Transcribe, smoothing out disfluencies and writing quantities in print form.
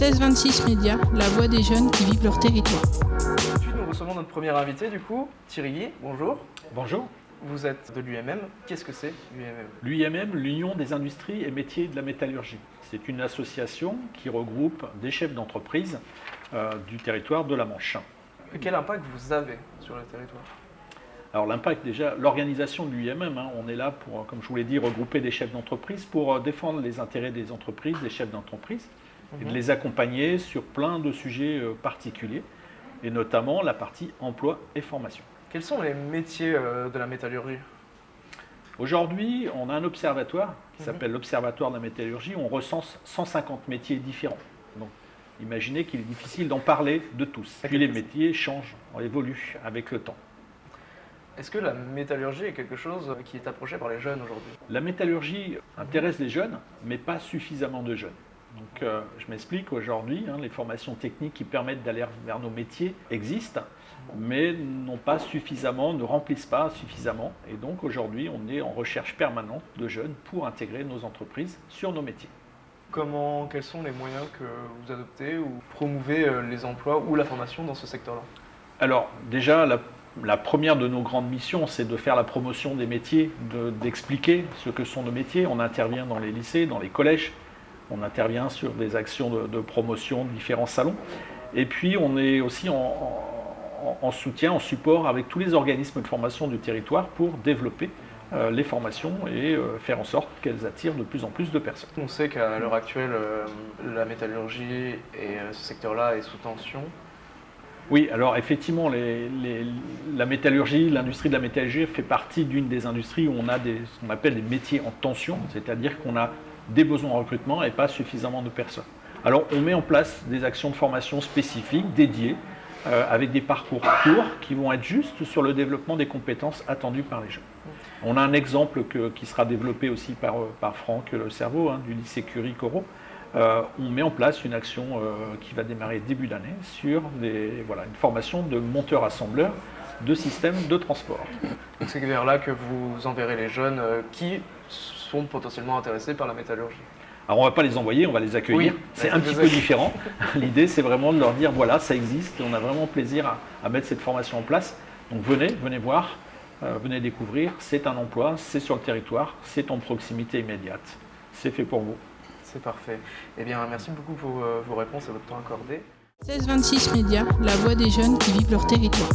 1626 Médias, la voix des jeunes qui vivent leur territoire. Ensuite, nous recevons notre premier invité, du coup, Thierry Guy. Bonjour. Bonjour. Vous êtes de l'UMM. Qu'est-ce que c'est l'UMM? L'UMM, l'Union des industries et métiers de la métallurgie. C'est une association qui regroupe des chefs d'entreprise du territoire de la Manche. Quel impact vous avez sur le territoire? Alors l'impact déjà, l'organisation de l'UMM, on est là pour, comme je vous l'ai dit, regrouper des chefs d'entreprise pour défendre les intérêts des entreprises, des chefs d'entreprise, et de les accompagner sur plein de sujets particuliers, et notamment la partie emploi et formation. Quels sont les métiers de la métallurgie? Aujourd'hui, on a un observatoire qui s'appelle l'Observatoire de la métallurgie. On recense 150 métiers différents. Donc, imaginez qu'il est difficile d'en parler de tous. Puis les métiers changent, évoluent avec le temps. Est-ce que la métallurgie est quelque chose qui est approché par les jeunes aujourd'hui? La métallurgie intéresse les jeunes, mais pas suffisamment de jeunes. Donc, je m'explique, aujourd'hui, les formations techniques qui permettent d'aller vers nos métiers existent, mais ne remplissent pas suffisamment. Et donc, aujourd'hui, on est en recherche permanente de jeunes pour intégrer nos entreprises sur nos métiers. Quels sont les moyens que vous adoptez ou promouvez les emplois ou la formation dans ce secteur-là? Alors, déjà, la première de nos grandes missions, c'est de faire la promotion des métiers, d'expliquer ce que sont nos métiers. On intervient dans les lycées, dans les collèges. On intervient sur des actions de promotion de différents salons. Et puis, on est aussi en soutien, en support avec tous les organismes de formation du territoire pour développer les formations et faire en sorte qu'elles attirent de plus en plus de personnes. On sait qu'à l'heure actuelle, la métallurgie et ce secteur-là est sous tension. Oui, alors effectivement, la métallurgie, l'industrie de la métallurgie fait partie d'une des industries où on a ce qu'on appelle des métiers en tension, c'est-à-dire qu'on a des besoins en recrutement et pas suffisamment de personnes. Alors on met en place des actions de formation spécifiques, dédiées, avec des parcours courts qui vont être juste sur le développement des compétences attendues par les jeunes. On a un exemple qui sera développé aussi par Franck Le Cerveau, du lycée Curie-Corot. On met en place une action qui va démarrer début d'année sur une formation de monteur-assembleur de systèmes de transport. Donc c'est vers là que vous enverrez les jeunes qui sont potentiellement intéressés par la métallurgie. Alors on ne va pas les envoyer, on va les accueillir. Oui, c'est un petit peu différent. L'idée c'est vraiment de leur dire voilà, ça existe et on a vraiment plaisir à mettre cette formation en place. Donc venez voir, venez découvrir, c'est un emploi, c'est sur le territoire, c'est en proximité immédiate. C'est fait pour vous. C'est parfait. Eh bien, merci beaucoup pour vos réponses et votre temps accordé. 1626 Médias, la voix des jeunes qui vivent leur territoire.